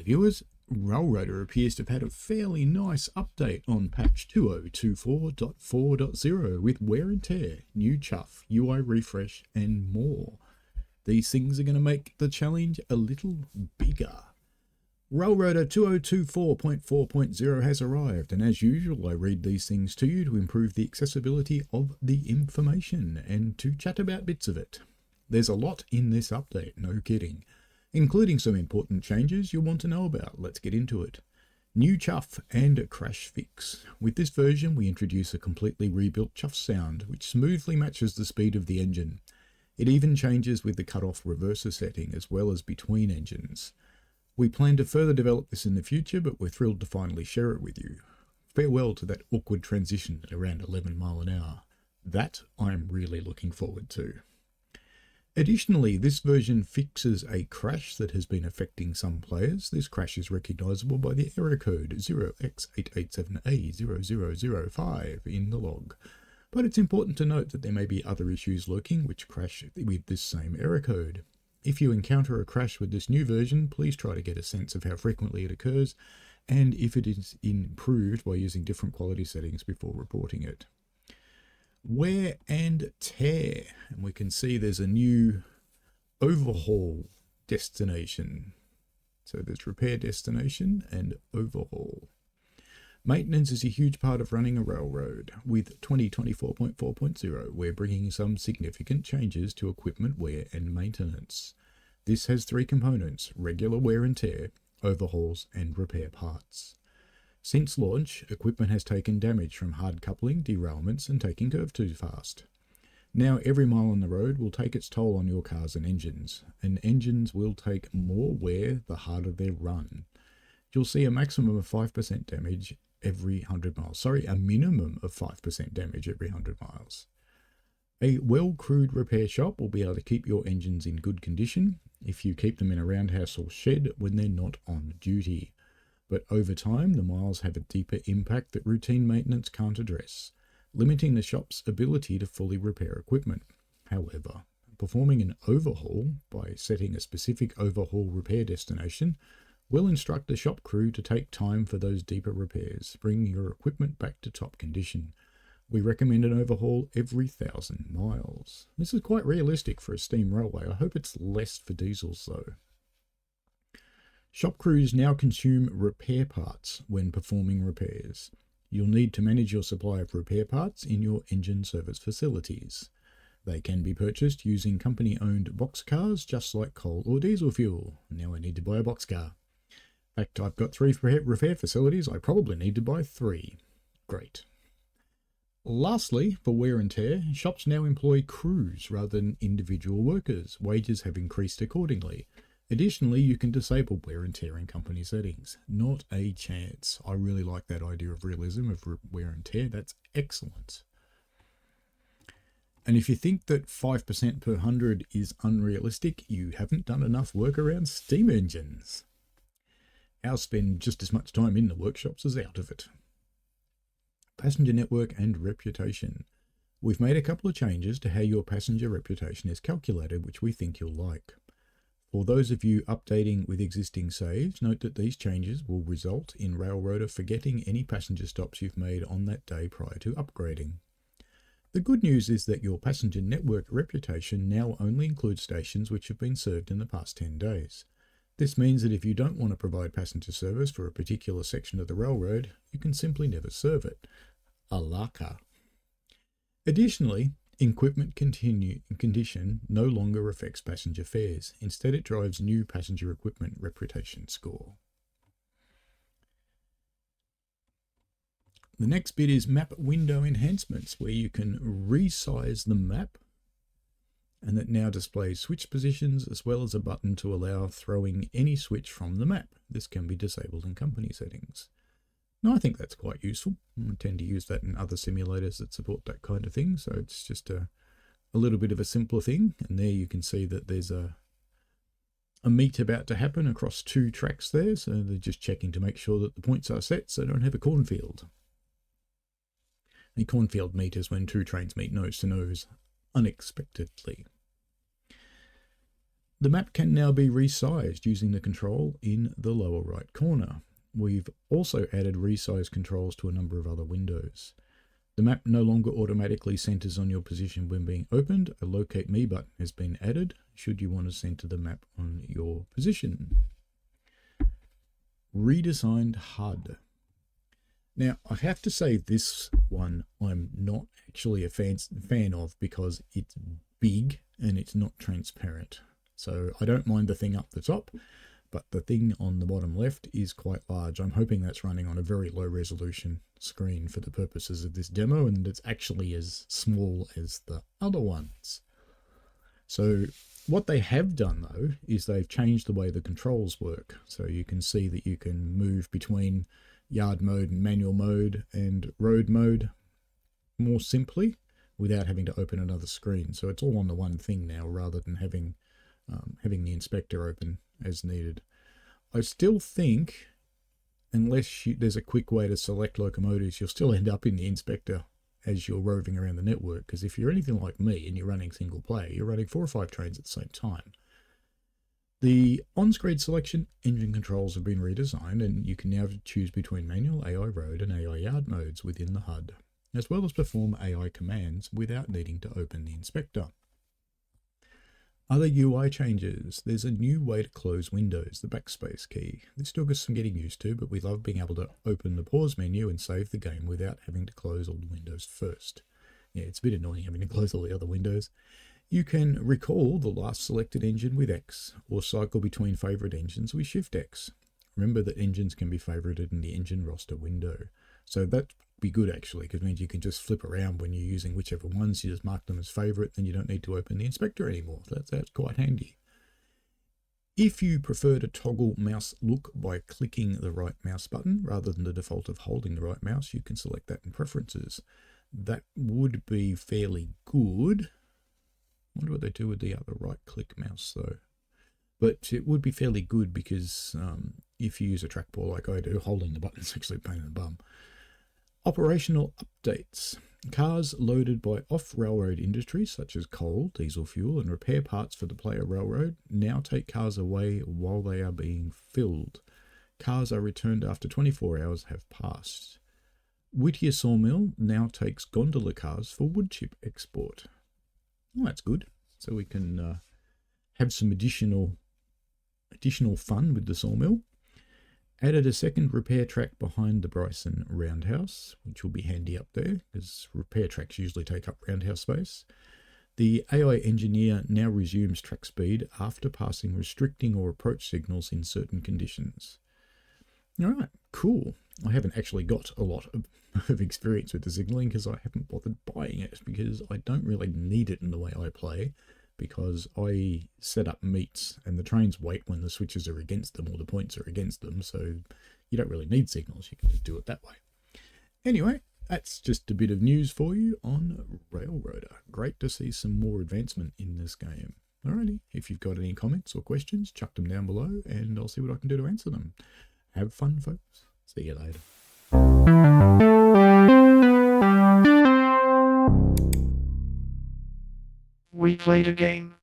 viewers, Railroader appears to have had a fairly nice update on patch 2024.4.0 with wear and tear, new chuff, UI refresh and more. These things are going to make the challenge a little bigger. Railroader 2024.4.0 has arrived, and as usual I read these things to you to improve the accessibility of the information and to chat about bits of it. There's a lot in this update, no kidding, including some important changes you'll want to know about. Let's get into it. New chuff and crash fix. With this version we introduce a completely rebuilt chuff sound which smoothly matches the speed of the engine. It even changes with the cut-off reverser setting as well as between engines. We plan to further develop this in the future, but we're thrilled to finally share it with you. Farewell to that awkward transition at around 11 miles an hour. That I'm really looking forward to. Additionally, this version fixes a crash that has been affecting some players. This crash is recognisable by the error code 0x887A0005 in the log. But it's important to note that there may be other issues lurking which crash with this same error code. If you encounter a crash with this new version, please try to get a sense of how frequently it occurs and if it is improved by using different quality settings before reporting it. Wear and tear, and we can see there's a new overhaul destination. So there's repair destination and overhaul. Maintenance is a huge part of running a railroad. With 2024.4.0, we're bringing some significant changes to equipment wear and maintenance. This has three components: regular wear and tear, overhauls, and repair parts. Since launch, equipment has taken damage from hard coupling, derailments, and taking curve too fast. Now every mile on the road will take its toll on your cars and engines will take more wear the harder they run. You'll see a maximum of 5% damage every 100 miles. A minimum of 5% damage every 100 miles. A well-crewed repair shop will be able to keep your engines in good condition if you keep them in a roundhouse or shed when they're not on duty. But over time, the miles have a deeper impact that routine maintenance can't address, limiting the shop's ability to fully repair equipment. However, performing an overhaul by setting a specific overhaul repair destination will instruct the shop crew to take time for those deeper repairs, bringing your equipment back to top condition. We recommend an overhaul every 1,000 miles. This is quite realistic for a steam railway. I hope it's less for diesels though. Shop crews now consume repair parts when performing repairs. You'll need to manage your supply of repair parts in your engine service facilities. They can be purchased using company-owned boxcars, just like coal or diesel fuel. Now I need to buy a boxcar. In fact, I've got 3 repair facilities. I probably need to buy 3. Great. Lastly, for wear and tear, shops now employ crews rather than individual workers. Wages have increased accordingly. Additionally, you can disable wear and tear in company settings. Not a chance. I really like that idea of realism of wear and tear. That's excellent. And if you think that 5% per 100 is unrealistic, you haven't done enough work around steam engines. Ours spend just as much time in the workshops as out of it. Passenger network and reputation. We've made a couple of changes to how your passenger reputation is calculated, which we think you'll like. For those of you updating with existing saves, note that these changes will result in Railroader forgetting any passenger stops you've made on that day prior to upgrading. The good news is that your passenger network reputation now only includes stations which have been served in the past 10 days. This means that if you don't want to provide passenger service for a particular section of the railroad, you can simply never serve it. Alaka. Additionally, equipment condition no longer affects passenger fares. Instead, it drives new passenger equipment reputation score. The next bit is map window enhancements, where you can resize the map, and that now displays switch positions as well as a button to allow throwing any switch from the map. This can be disabled in company settings. Now, I think that's quite useful. I tend to use that in other simulators that support that kind of thing, so it's just a little bit of a simpler thing. And there you can see that there's a meet about to happen across 2 tracks there, so they're just checking to make sure that the points are set so they don't have a cornfield. A cornfield meet is when 2 trains meet nose to nose unexpectedly. The map can now be resized using the control in the lower right corner. We've also added resize controls to a number of other windows. The map no longer automatically centers on your position when being opened. A Locate Me button has been added should you want to center the map on your position. Redesigned HUD. Now, I have to say this one I'm not actually a fan of because it's big and it's not transparent. So I don't mind the thing up the top, but the thing on the bottom left is quite large. I'm hoping that's running on a very low resolution screen for the purposes of this demo, and it's actually as small as the other ones. So what they have done though is they've changed the way the controls work. So you can see that you can move between yard mode and manual mode and road mode more simply without having to open another screen. So it's all on the one thing now rather than having the inspector open as needed. I still think, unless there's a quick way to select locomotives, you'll still end up in the inspector as you're roving around the network, because if you're anything like me and you're running single player, you're running 4 or 5 trains at the same time. The on-screen selection engine controls have been redesigned, and you can now choose between manual, AI road and AI yard modes within the HUD, as well as perform AI commands without needing to open the inspector. Other UI changes. There's a new way to close windows, the backspace key. This took us some getting used to, but we love being able to open the pause menu and save the game without having to close all the windows first. Yeah, it's a bit annoying having to close all the other windows. You can recall the last selected engine with X, or cycle between favourite engines with Shift X. Remember that engines can be favorited in the engine roster window. So that'd be good actually, because it means you can just flip around when you're using whichever ones. You just mark them as favourite, and you don't need to open the inspector anymore. That's quite handy. If you prefer to toggle mouse look by clicking the right mouse button rather than the default of holding the right mouse, you can select that in preferences. That would be fairly good. I wonder what they do with the other right click mouse though. But it would be fairly good because if you use a trackball like I do, holding the button is actually a pain in the bum. Operational updates. Cars loaded by off-railroad industries such as coal, diesel fuel and repair parts for the player railroad now take cars away while they are being filled. Cars are returned after 24 hours have passed. Whittier Sawmill now takes gondola cars for wood chip export. Oh, that's good. So we can have some additional fun with the sawmill. Added a second repair track behind the Bryson Roundhouse, which will be handy up there because repair tracks usually take up roundhouse space. The AI engineer now resumes track speed after passing restricting or approach signals in certain conditions. All right, cool. I haven't actually got a lot of experience with the signaling because I haven't bothered buying it because I don't really need it in the way I play, because I set up meets and the trains wait when the switches are against them or the points are against them, so you don't really need signals. You can just do it that way. Anyway, that's just a bit of news for you on Railroader. Great to see some more advancement in this game. Alrighty, if you've got any comments or questions, chuck them down below and I'll see what I can do to answer them. Have fun, folks. See you later. We played a game.